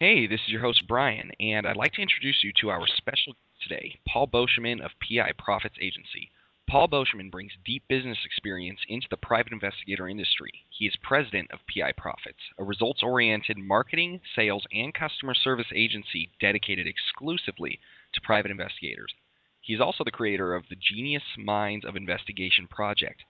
Hey, this is your host Brian, and I'd like to introduce you to our special guest today, Paul Beauchemin of PI Profits Agency. Paul Beauchemin brings deep business experience into the private investigator industry. He is president of PI Profits, a results-oriented marketing, sales, and customer service agency dedicated exclusively to private investigators. He is also the creator of the Genius Minds of Investigation project,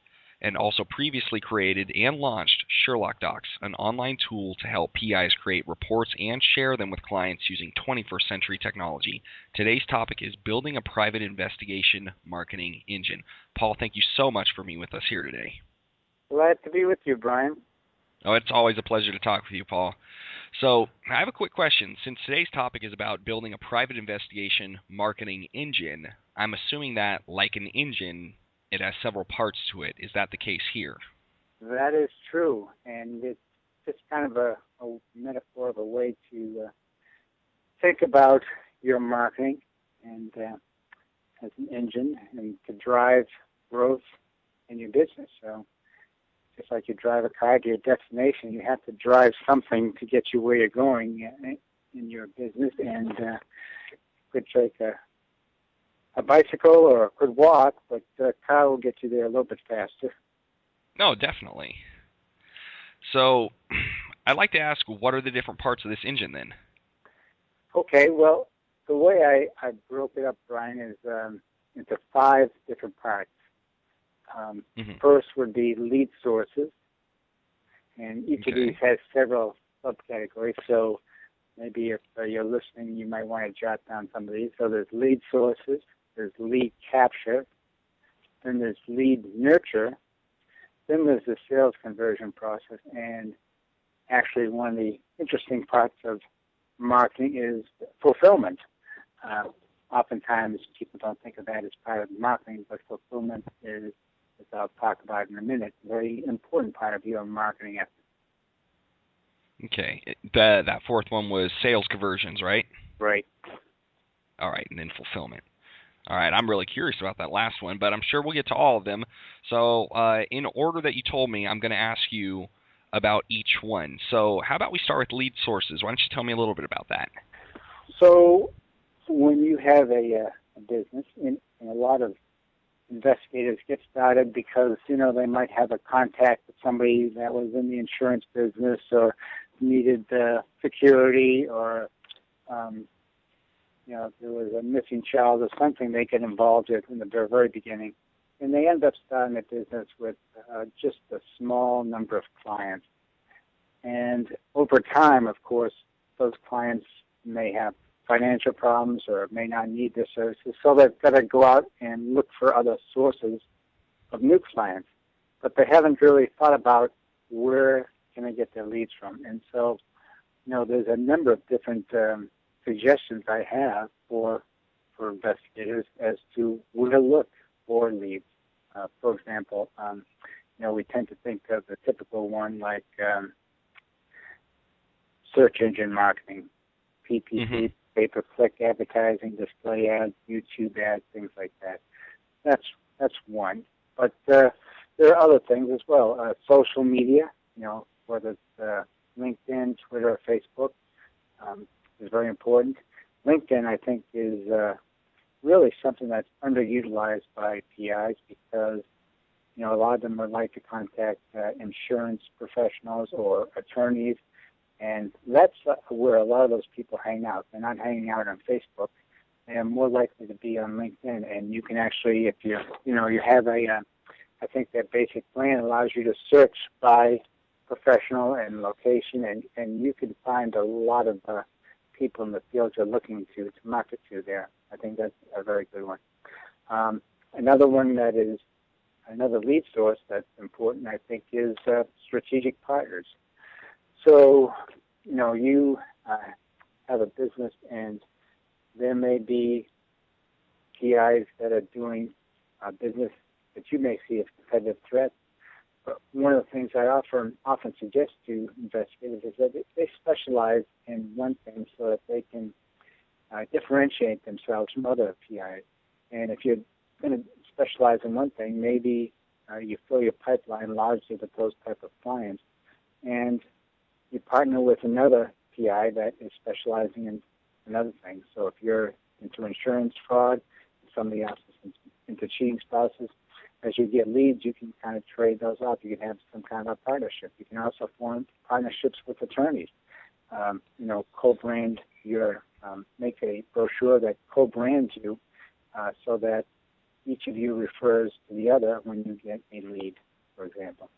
and also previously created and launched Sherlock Docs, an online tool to help PIs create reports and share them with clients using 21st century technology. Today's topic is building a private investigation marketing engine. Paul, thank you so much for being with us here today. Glad to be with you, Brian. Oh, it's always a pleasure to talk with you, Paul. So, I have a quick question. Since today's topic is about building a private investigation marketing engine, I'm assuming that, like an engine, it has several parts to it. Is that the case here? That is true, and it's just kind of a metaphor of a way to think about your marketing and as an engine and to drive growth in your business. So just like you drive a car to your destination, you have to drive something to get you where you're going in your business, and it could take a bicycle or a good walk, but a car will get you there a little bit faster. No, definitely. So, I'd like to ask, what are the different parts of this engine then? Okay, well, the way I broke it up, Brian, is into 5 different parts. First would be lead sources, and each of these has several subcategories, so maybe if you're listening, you might want to jot down some of these. So there's lead sources, there's lead capture, then there's lead nurture, then there's the sales conversion process, and actually one of the interesting parts of marketing is fulfillment. Oftentimes people don't think of that as part of marketing, but fulfillment is, as I'll talk about in a minute, a very important part of your marketing effort. Okay. That fourth one was sales conversions, right? Right. All right, and then fulfillment. All right, I'm really curious about that last one, but I'm sure we'll get to all of them. So in order that you told me, I'm going to ask you about each one. So how about we start with lead sources? Why don't you tell me a little bit about that? So when you have a business, and a lot of investigators get started because, they might have a contact with somebody that was in the insurance business or needed security or if there was a missing child or something, they get involved in the very beginning. And they end up starting a business with just a small number of clients. And over time, of course, those clients may have financial problems or may not need their services, so they've got to go out and look for other sources of new clients. But they haven't really thought about where can they get their leads from. And so, there's a number of different suggestions I have for investigators as to where to look for leads. For example, we tend to think of the typical one like search engine marketing, PPC, pay-per-click advertising, display ads, YouTube ads, things like that. That's one. But there are other things as well. Social media, whether it's LinkedIn, Twitter, or Facebook, is very important. LinkedIn, I think, is really something that's underutilized by PIs because, a lot of them would like to contact insurance professionals or attorneys, and that's where a lot of those people hang out. They're not hanging out on Facebook. They're more likely to be on LinkedIn, and you can actually, if you have I think that basic plan allows you to search by professional and location, and you can find a lot of people in the field you're looking to market to there. I think that's a very good one. Another one that is another lead source that's important, I think, is strategic partners. So, you have a business and there may be PIs that are doing business that you may see as competitive threats. But one of the things I often suggest to investigators is that they specialize in one thing so that they can differentiate themselves from other PIs. And if you're going to specialize in one thing, maybe you fill your pipeline largely with those type of clients, and you partner with another PI that is specializing in other things. So if you're into insurance fraud, somebody else is into cheating spouses, as you get leads, you can kind of trade those off. You can have some kind of a partnership. You can also form partnerships with attorneys. Co-brand make a brochure that co-brands you so that each of you refers to the other when you get a lead, for example.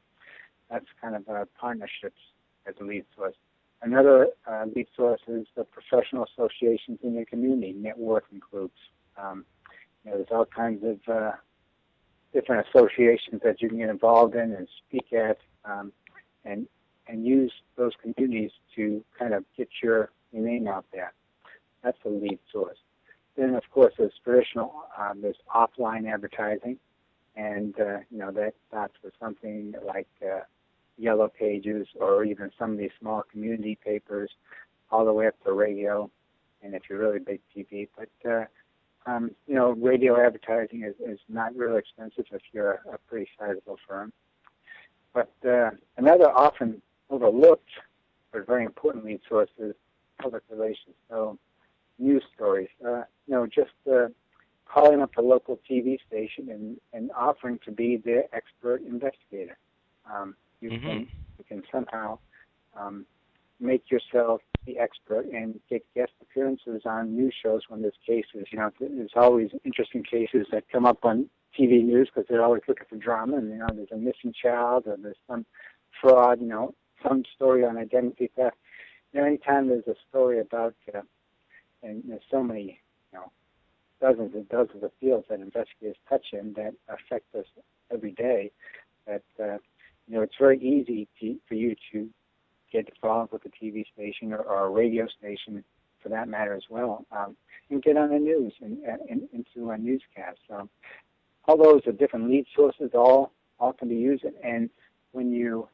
That's kind of partnerships as a lead source. Another lead source is the professional associations in your community, networking groups. There's all kinds of different associations that you can get involved in and speak at, and use those communities to kind of get your name out there. That's a lead source. Then, of course, there's traditional, there's offline advertising, and that starts with something like Yellow Pages or even some of these small community papers, all the way up to radio, and if you're really big, TV. But radio advertising is not really expensive if you're a pretty sizable firm. But another often overlooked but very important lead source is public relations. So news stories. Just calling up a local TV station and offering to be their expert investigator. You can somehow make yourself the expert and get guest appearances on news shows when there's cases. There's always interesting cases that come up on TV news because they're always looking for drama, and there's a missing child or there's some fraud, some story on identity theft. Anytime there's a story about, and there's so many, dozens and dozens of fields that investigators touch in that affect us every day, that it's very easy for you to get involved with a TV station or a radio station, for that matter as well, and get on the news and into a newscast. So all those are different lead sources. All can be used. And when you're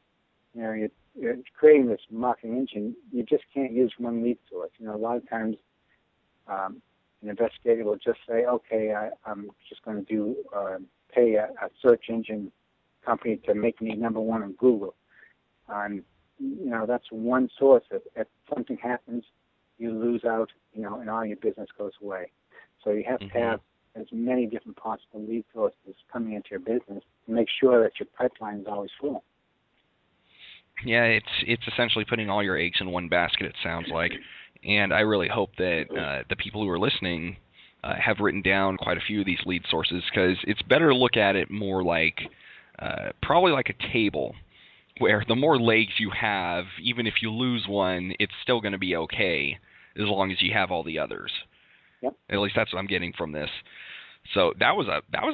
creating this marketing engine, you just can't use one lead source. A lot of times an investigator will just say, okay, I'm just going to pay a search engine company to make me number one on Google. That's one source. If something happens, you lose out, and all your business goes away. So you have to have as many different possible lead sources coming into your business to make sure that your pipeline is always full. Yeah, it's essentially putting all your eggs in one basket, it sounds like. And I really hope that the people who are listening have written down quite a few of these lead sources, because it's better to look at it more like probably like a table, where the more legs you have, even if you lose one, it's still going to be okay as long as you have all the others. Yep. At least that's what I'm getting from this. So that was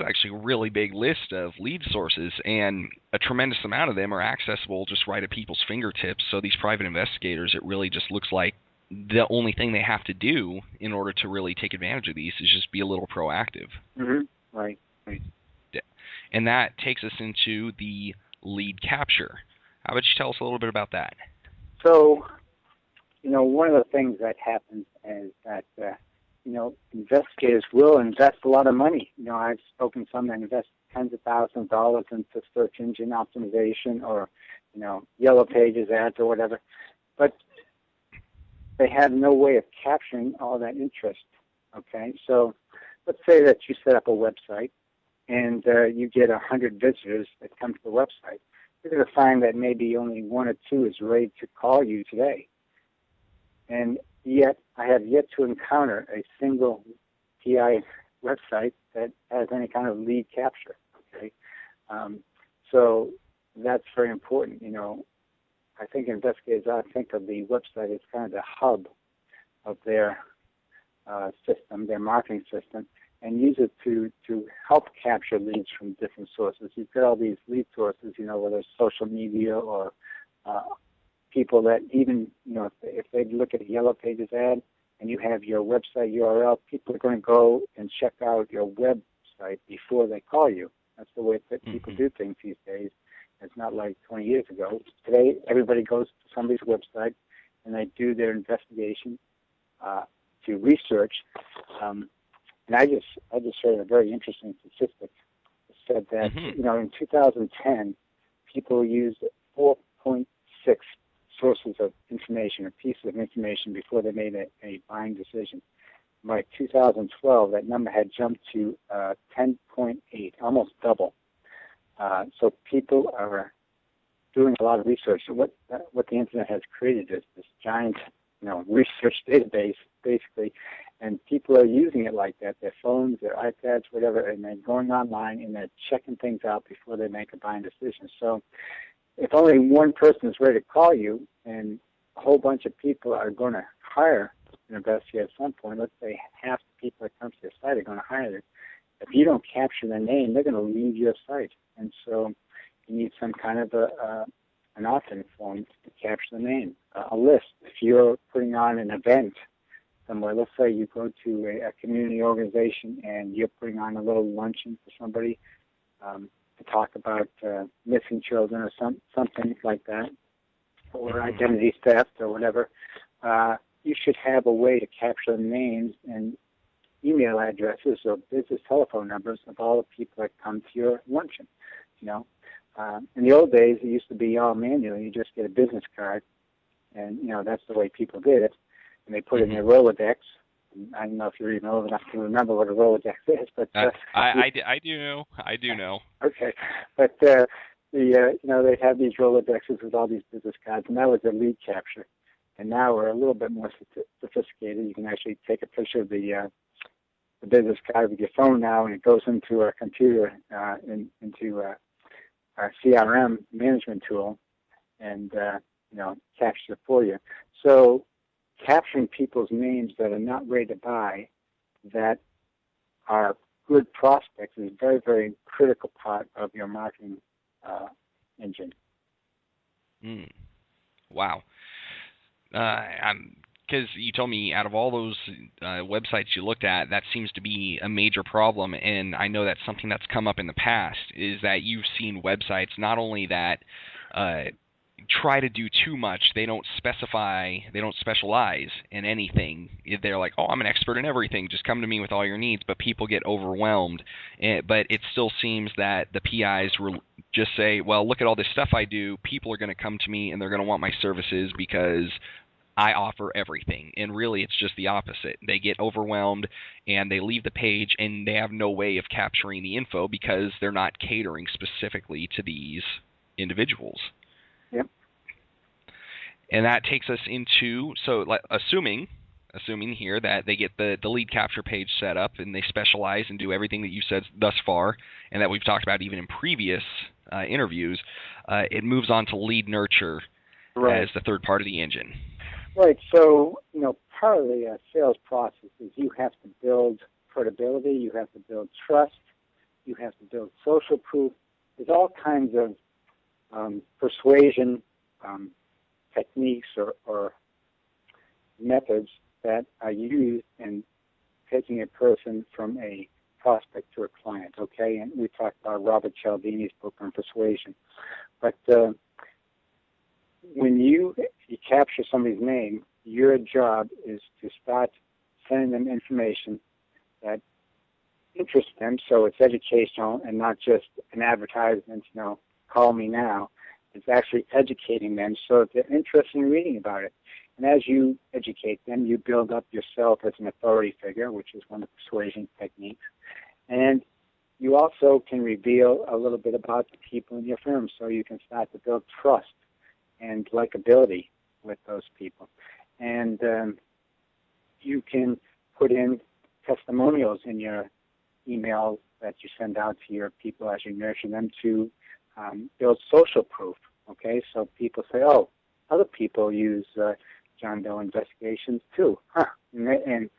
actually a really big list of lead sources, and a tremendous amount of them are accessible just right at people's fingertips. So these private investigators, it really just looks like the only thing they have to do in order to really take advantage of these is just be a little proactive. Mm-hmm. Right. And that takes us into the lead capture. How about you tell us a little bit about that? So, one of the things that happens is that, investigators will invest a lot of money. I've spoken to some that invest tens of thousands of dollars into search engine optimization or, Yellow Pages ads or whatever. But they have no way of capturing all that interest, okay? So let's say that you set up a website and you get 100 visitors that come to the website. You're going to find that maybe only one or two is ready to call you today. And yet, I have yet to encounter a single PI website that has any kind of lead capture, okay? So that's very important. I think investigators ought to think of the website as kind of the hub of their system, their marketing system, and use it to help capture leads from different sources. You've got all these lead sources, whether it's social media or people that even, if they look at a Yellow Pages ad and you have your website URL, people are going to go and check out your website before they call you. That's the way that people do things these days. It's not like 20 years ago. Today, everybody goes to somebody's website and they do their investigation to research. And I just heard a very interesting statistic. It said that, in 2010, people used 4.6 sources of information or pieces of information before they made a buying decision. By 2012, that number had jumped to 10.8, almost double. So people are doing a lot of research. So what the internet has created is this giant, research database, basically, and people are using it like that. Their phones, their iPads, whatever, and they're going online and they're checking things out before they make a buying decision. So if only one person is ready to call you and a whole bunch of people are going to hire an investigator at some point, let's say half the people that come to your site are going to hire them. If you don't capture their name, they're going to leave your site. And so you need some kind of an opt-in form to capture the name, a list. If you're putting on an event somewhere, let's say you go to a community organization and you're putting on a little luncheon for somebody to talk about missing children or something like that, or identity theft or whatever, you should have a way to capture the names and email addresses or business telephone numbers of all the people that come to your luncheon. In the old days, it used to be all manual. You just get a business card, and that's the way people did it. And they put it in their Rolodex. I don't know if you're even old enough to remember what a Rolodex is, but I do know. I do know. Okay, but they'd have these Rolodexes with all these business cards, and that was their lead capture. And now we're a little bit more sophisticated. You can actually take a picture of the business card with your phone now, and it goes into a computer, into our CRM management tool, and captures it for you. So capturing people's names that are not ready to buy, that are good prospects, is a very, very critical part of your marketing engine. Wow. Because you told me out of all those websites you looked at, that seems to be a major problem, and I know that's something that's come up in the past, is that you've seen websites not only that try to do too much, they don't specialize in anything. They're like, oh, I'm an expert in everything, just come to me with all your needs, but people get overwhelmed. But it still seems that the PIs just say, well, look at all this stuff I do, people are going to come to me and they're going to want my services because I offer everything. And really it's just the opposite. They get overwhelmed and they leave the page and they have no way of capturing the info because they're not catering specifically to these individuals. Yep. And that takes us into, so assuming here that they get the lead capture page set up and they specialize and do everything that you said thus far and that we've talked about even in previous interviews, it moves on to lead nurture as the third part of the engine. Right. So, part of the sales process is you have to build credibility, you have to build trust, you have to build social proof. There's all kinds of persuasion techniques or methods that are used in taking a person from a prospect to a client, okay? And we talked about Robert Cialdini's book on persuasion. But when you capture somebody's name, your job is to start sending them information that interests them, so it's educational and not just an advertisement, call me now. It's actually educating them so that they're interested in reading about it. And as you educate them, you build up yourself as an authority figure, which is one of the persuasion techniques. And you also can reveal a little bit about the people in your firm, so you can start to build trust and likability with those people. And you can put in testimonials in your emails that you send out to your people as you nurture them to build social proof, okay? So people say, oh, other people use John Doe investigations too. And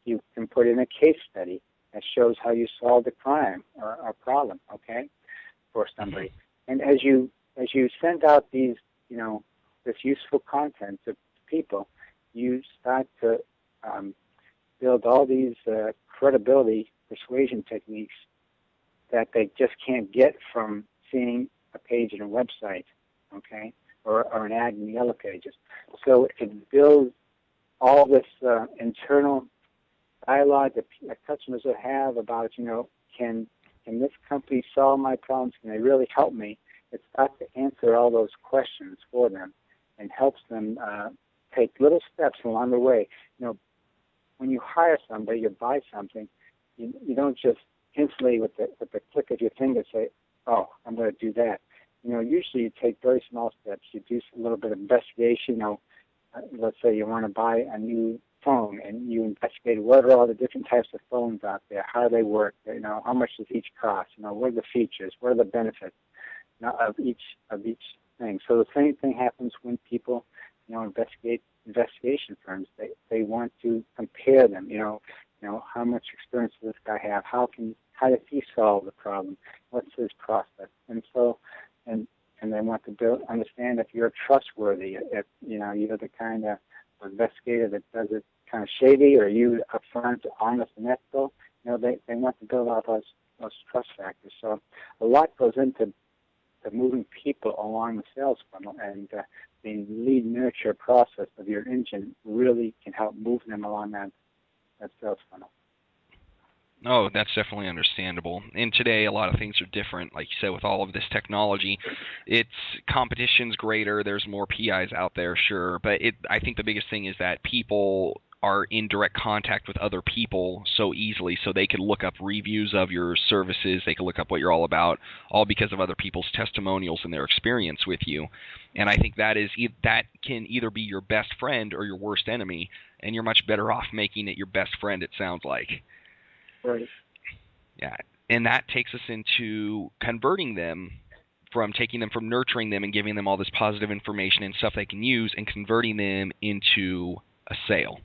you can put in a case study that shows how you solved a crime or a problem, okay, for somebody. And as you send out these, this useful content to people, you start to build all these credibility persuasion techniques that they just can't get from seeing a page in a website, okay, or an ad in the Yellow Pages. So it builds all this internal dialogue that customers will have about, can this company solve my problems? Can they really help me? It starts to answer all those questions for them. and helps them take little steps along the way. When you hire somebody, you buy something, you don't just instantly with the click of your finger say, "Oh, I'm going to do that." Usually you take very small steps. You do a little bit of investigation. Let's say you want to buy a new phone, and you investigate what are all the different types of phones out there, how they work, how much does each cost, what are the features, what are the benefits of each thing. So the same thing happens when people, investigation firms. They want to compare them. How much experience does this guy have? How does he solve the problem? What's his process? And so, and they want to understand if you're trustworthy, if you're the kind of investigator that does it kind of shady, or you upfront, honest, and ethical. They want to build out those trust factors. So a lot goes into moving people along the sales funnel, and the lead nurture process of your engine really can help move them along that sales funnel. Oh, that's definitely understandable. And today, a lot of things are different. Like you said, with all of this technology, competition's greater. There's more PIs out there, sure. But I think the biggest thing is that people are in direct contact with other people so easily, so they can look up reviews of your services. They can look up what you're all about, all because of other people's testimonials and their experience with you. And I think that can either be your best friend or your worst enemy, and you're much better off making it your best friend, it sounds like. Right. Yeah, and that takes us into converting them, from taking them from nurturing them and giving them all this positive information and stuff they can use, and converting them into a sale.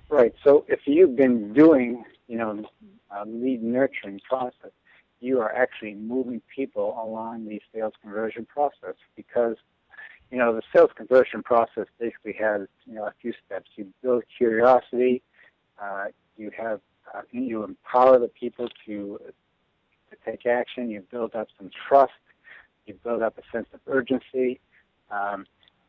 Right. So if you've been doing, lead nurturing process, you are actually moving people along the sales conversion process, because, the sales conversion process basically has, a few steps. You build curiosity. You empower the people to take action. You build up some trust. You build up a sense of urgency.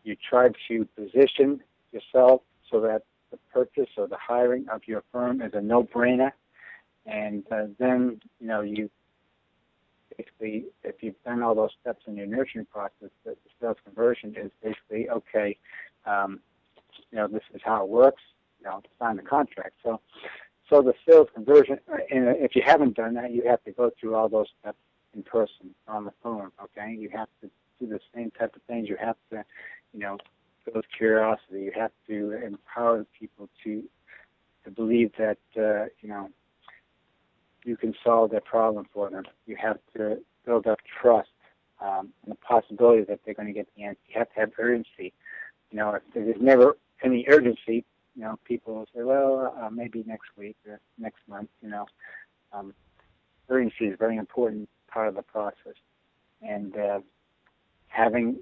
You try to position yourself so that the purchase or the hiring of your firm is a no-brainer. And then, you basically, if you've done all those steps in your nurturing process, the sales conversion is basically, okay, this is how it works, sign the contract. So the sales conversion, and if you haven't done that, you have to go through all those steps in person, on the phone, okay? You have to do the same type of things. You have to, build curiosity. You have to empower people to believe that, you can solve their problem for them. You have to build up trust and the possibility that they're going to get the answer. You have to have urgency. If there's never any urgency, people will say, well, maybe next week or next month. Urgency is a very important part of the process. And having,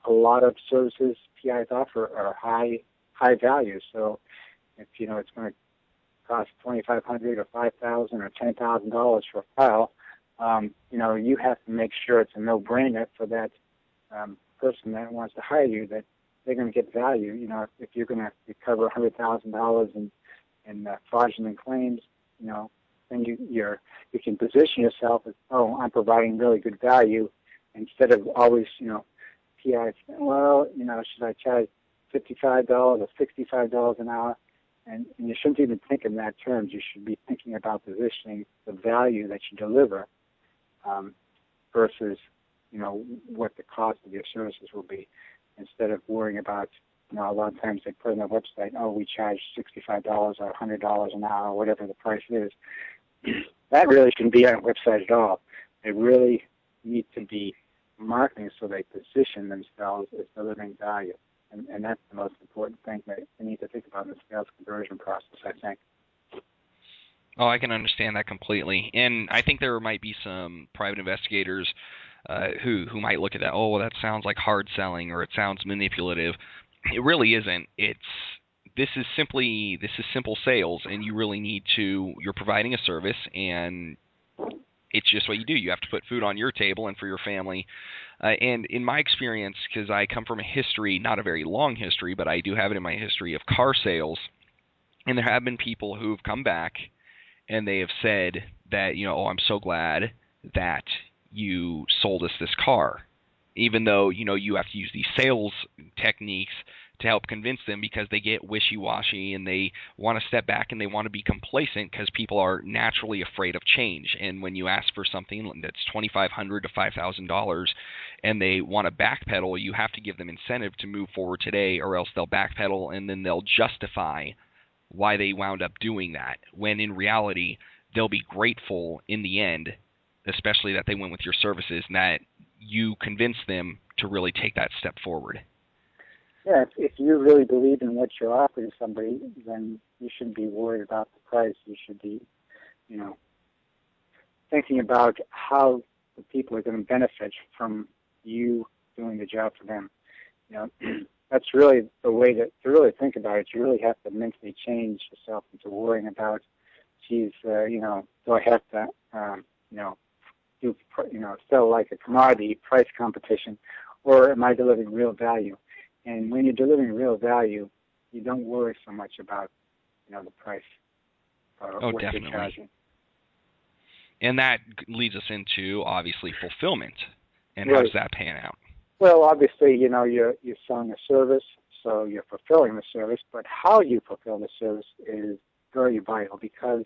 a lot of services PIs offer are high value. So if, it's going to cost $2,500 or $5,000 or $10,000 for a file, you have to make sure it's a no-brainer for that person that wants to hire you, that they're going to get value. If you're going to recover $100,000 in fraudulent claims, then you can position yourself as, oh, I'm providing really good value, instead of always, PIs, well, should I charge $55 or $65 an hour? And you shouldn't even think in that terms. You should be thinking about positioning the value that you deliver versus, what the cost of your services will be, instead of worrying about, a lot of times they put on their website, oh, we charge $65 or $100 an hour, whatever the price is. That really shouldn't be on a website at all. They really need to be marketing so they position themselves as delivering value. And that's the most important thing that you need to think about in the sales conversion process, I think. Oh, I can understand that completely. And I think there might be some private investigators who might look at that, oh, well, that sounds like hard selling, or it sounds manipulative. It really isn't. This is simple sales, and you really need to, you're providing a service, and it's just what you do. You have to put food on your table and for your family. And in my experience, because I come from a history, not a very long history, but I do have it in my history of car sales, and there have been people who've come back and they have said that, oh, I'm so glad that you sold us this car. even though you have to use these sales techniques to help convince them, because they get wishy-washy and they want to step back and they want to be complacent because people are naturally afraid of change. And when you ask for something that's $2,500 to $5,000 and they want to backpedal, you have to give them incentive to move forward today, or else they'll backpedal and then they'll justify why they wound up doing that, when in reality they'll be grateful in the end, especially that they went with your services and that you convince them to really take that step forward. Yeah, if you really believe in what you're offering somebody, then you shouldn't be worried about the price. You should be, thinking about how the people are going to benefit from you doing the job for them. That's really the way to really think about it. You really have to mentally change yourself into worrying about, geez, do I have to, sell like a commodity price competition, or am I delivering real value? And when you're delivering real value, you don't worry so much about, the price or what definitely. you're charging. And that leads us into, obviously, fulfillment. And Right. How does that pan out? Well, obviously, you're selling a service, so you're fulfilling the service, but how you fulfill the service is very vital, because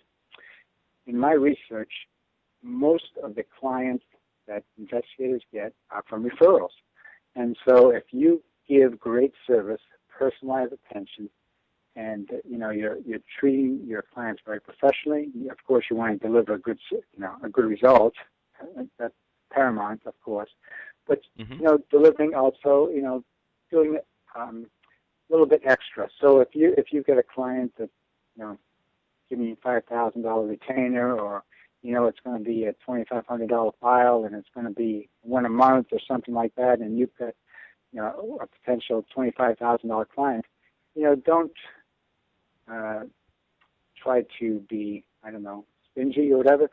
in my research, most of the clients that investigators get are from referrals. And so if you give great service, personalized attention, and you're treating your clients very professionally, of course you want to deliver a good result. That's paramount, of course. But delivering also, doing a little bit extra. So if you get a client that giving you $5,000 retainer, or it's going to be a $2,500 file, and it's going to be one a month or something like that, and you've got a potential $25,000 client, don't try to be, stingy or whatever.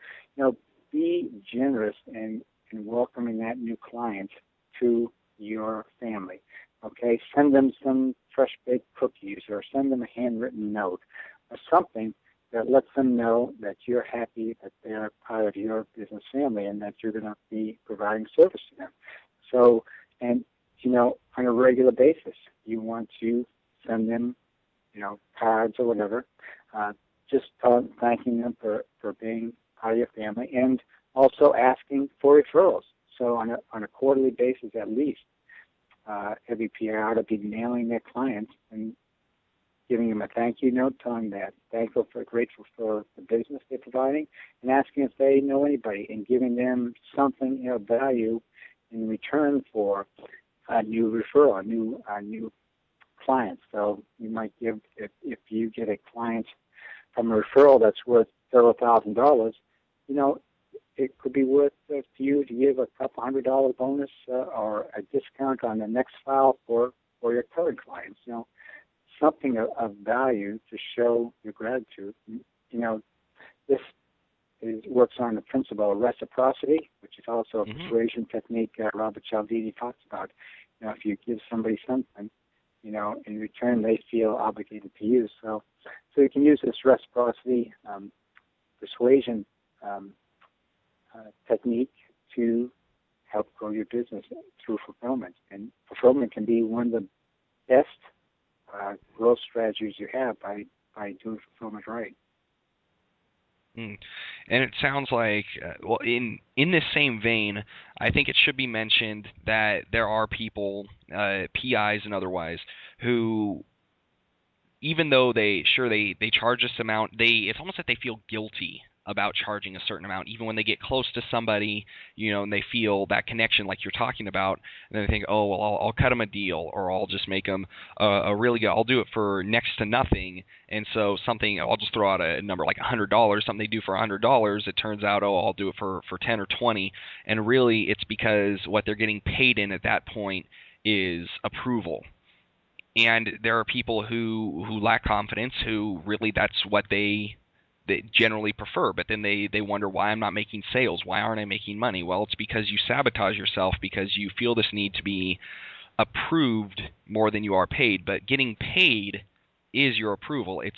Be generous in welcoming that new client to your family. Okay, send them some fresh baked cookies, or send them a handwritten note, or something that lets them know that you're happy that they're part of your business family and that you're going to be providing service to them. So, and on a regular basis, you want to send them, cards or whatever, just thanking them for being part of your family, and also asking for referrals. So on a quarterly basis, at least, every PI ought to be mailing their clients and giving them a thank you note, telling them that grateful for the business they're providing, and asking if they know anybody, and giving them something of value in return for a new referral, a new client. So you might give, if you get a client from a referral that's worth several $1,000s, it could be worth to you to give a couple $100 bonus or a discount on the next file for your current clients. Something of value to show your gratitude. This works on the principle of reciprocity, which is also a persuasion technique Robert Cialdini talks about. If you give somebody something, in return they feel obligated to you. So you can use this reciprocity persuasion technique to help grow your business through fulfillment. And fulfillment can be one of the best growth strategies you have by doing fulfillment right. And it sounds like, in this same vein, I think it should be mentioned that there are people, PIs and otherwise, who, even though they charge this amount, it's almost like they feel guilty about charging a certain amount, even when they get close to somebody, and they feel that connection like you're talking about, and then they think, oh, well, I'll cut them a deal, or I'll just make them I'll do it for next to nothing, and so I'll just throw out a number like $100, something they do for $100, it turns out, oh, I'll do it for 10 or 20, and really it's because what they're getting paid in at that point is approval. And there are people who lack confidence, who really that's what they generally prefer, but then they wonder why I'm not making sales, why aren't I making money? Well, it's because you sabotage yourself, because you feel this need to be approved more than you are paid. But getting paid is your approval. It's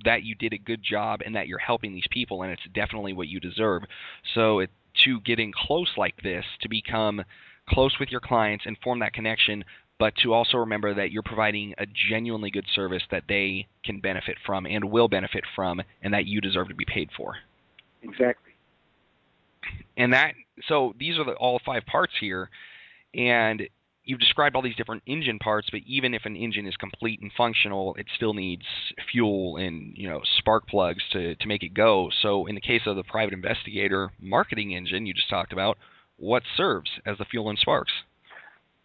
that you did a good job and that you're helping these people, and it's definitely what you deserve. So to getting close like this, to become close with your clients and form that connection, but to also remember that you're providing a genuinely good service that they can benefit from and will benefit from, and that you deserve to be paid for. Exactly. And so these are all 5 parts here, and you've described all these different engine parts, but even if an engine is complete and functional, it still needs fuel and spark plugs to make it go. So in the case of the private investigator marketing engine you just talked about, what serves as the fuel and sparks?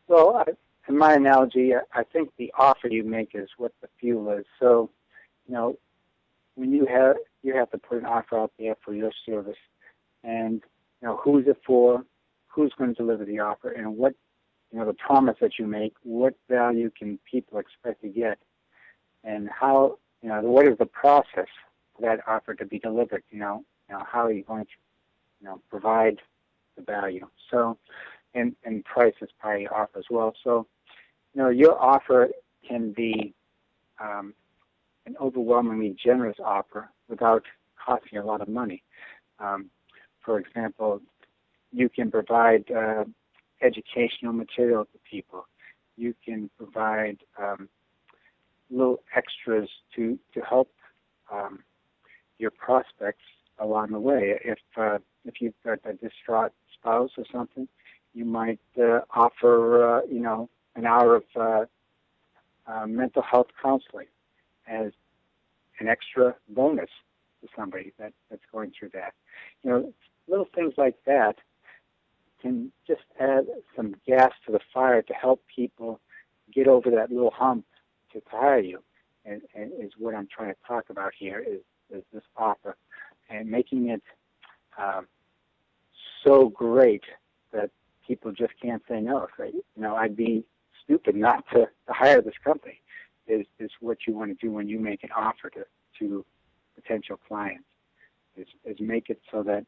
Well, in my analogy, I think the offer you make is what the fuel is. So, when you have to put an offer out there for your service, and who's it for, who's going to deliver the offer, and what the promise that you make, what value can people expect to get, and how what is the process for that offer to be delivered? How are you going to provide the value? So, and price is part of your offer as well. So, your offer can be an overwhelmingly generous offer without costing a lot of money. For example, you can provide educational material to people. You can provide little extras to help your prospects along the way. If you've got a distraught spouse or something, you might offer an hour of mental health counseling as an extra bonus to somebody that's going through that. Little things like that can just add some gas to the fire to help people get over that little hump to hire you, and is what I'm trying to talk about here is this offer, and making it so great that people just can't say no. I'd be stupid not to hire this company is what you want to do when you make an offer to potential clients, is make it so that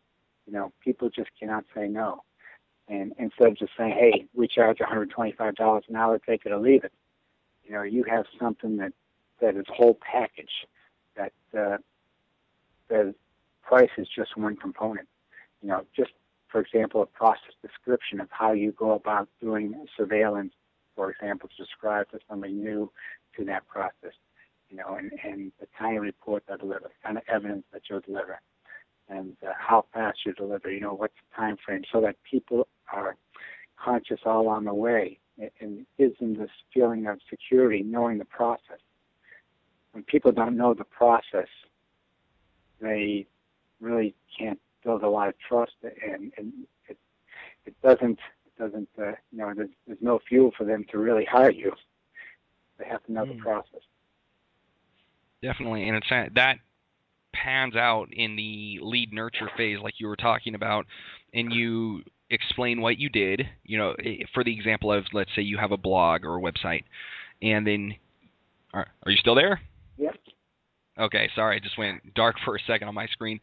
people just cannot say no. And instead of just saying, hey, we charge $125 an hour, take it or leave it, you have something that is a whole package, that the price is just one component. Just, for example, a process description of how you go about doing surveillance, for example, to describe to somebody new to that process, and the kind of report that deliver, the kind of evidence that you'll deliver, and how fast you deliver, what's the time frame, so that people are conscious all on the way, and gives them this feeling of security, knowing the process. When people don't know the process, they really can't build a lot of trust, and it doesn't there's no fuel for them to really hire you. They have to know the process. Definitely, and that pans out in the lead nurture phase, like you were talking about, and you explain what you did. For the example of, let's say you have a blog or a website, and then are you still there? Yes. Okay, sorry, it just went dark for a second on my screen.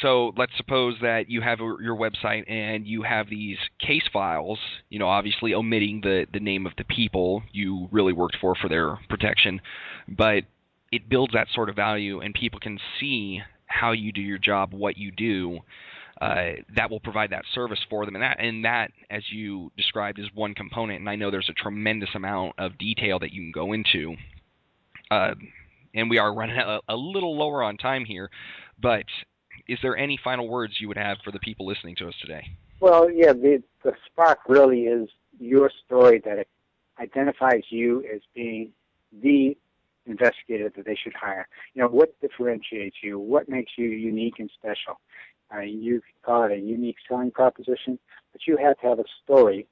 So let's suppose that you have your website and you have these case files, obviously omitting the name of the people you really worked for their protection, but it builds that sort of value, and people can see how you do your job, what you do. That will provide that service for them, and that, as you described, is one component. And I know there's a tremendous amount of detail that you can go into. And we are running a little lower on time here, but is there any final words you would have for the people listening to us today? Well, yeah, the spark really is your story that identifies you as being the investigator that they should hire. What differentiates you? What makes you unique and special? You can call it a unique selling proposition, but you have to have a story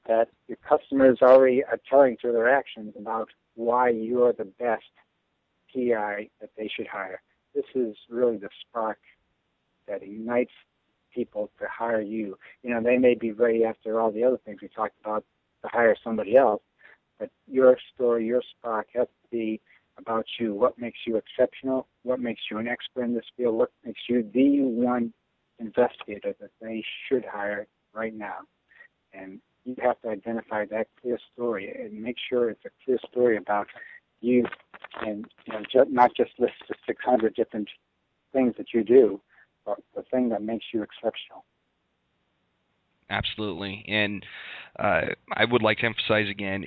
that your customers already are telling through their actions about why you're the best PI that they should hire. This is really the spark that ignites people to hire you. They may be ready after all the other things we talked about to hire somebody else, but your story, your spark has to be about you. What makes you exceptional? What makes you an expert in this field? What makes you the one investigator that they should hire right now? And you have to identify that clear story and make sure it's a clear story about you, and not just list the 600 different things that you do, but the thing that makes you exceptional. Absolutely. And I would like to emphasize again,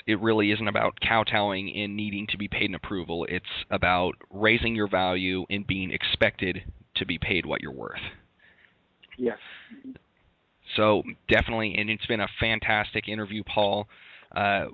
it really isn't about kowtowing and needing to be paid an approval. It's about raising your value and being expected to be paid what you're worth. Yes. So definitely, and it's been a fantastic interview, Paul.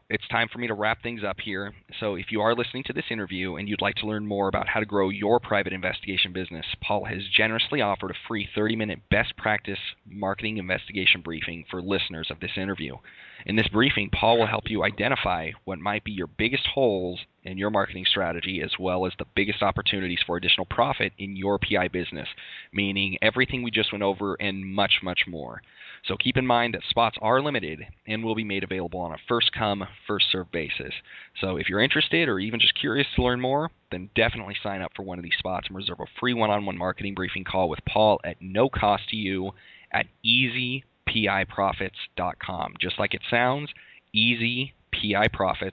It's time for me to wrap things up here. So if you are listening to this interview and you'd like to learn more about how to grow your private investigation business, Paul has generously offered a free 30-minute best practice marketing investigation briefing for listeners of this interview. In this briefing, Paul will help you identify what might be your biggest holes in your marketing strategy, as well as the biggest opportunities for additional profit in your PI business, meaning everything we just went over and much, much more. So keep in mind that spots are limited and will be made available on a first-come, first-served basis. So if you're interested or even just curious to learn more, then definitely sign up for one of these spots and reserve a free one-on-one marketing briefing call with Paul at no cost to you at easypiprofits.com. Just like it sounds, easypiprofits,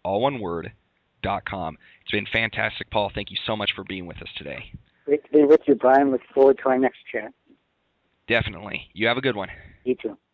all one word, .com. It's been fantastic, Paul. Thank you so much for being with us today. Great to be with you, Brian. Look forward to our next chat. Definitely. You have a good one. You too.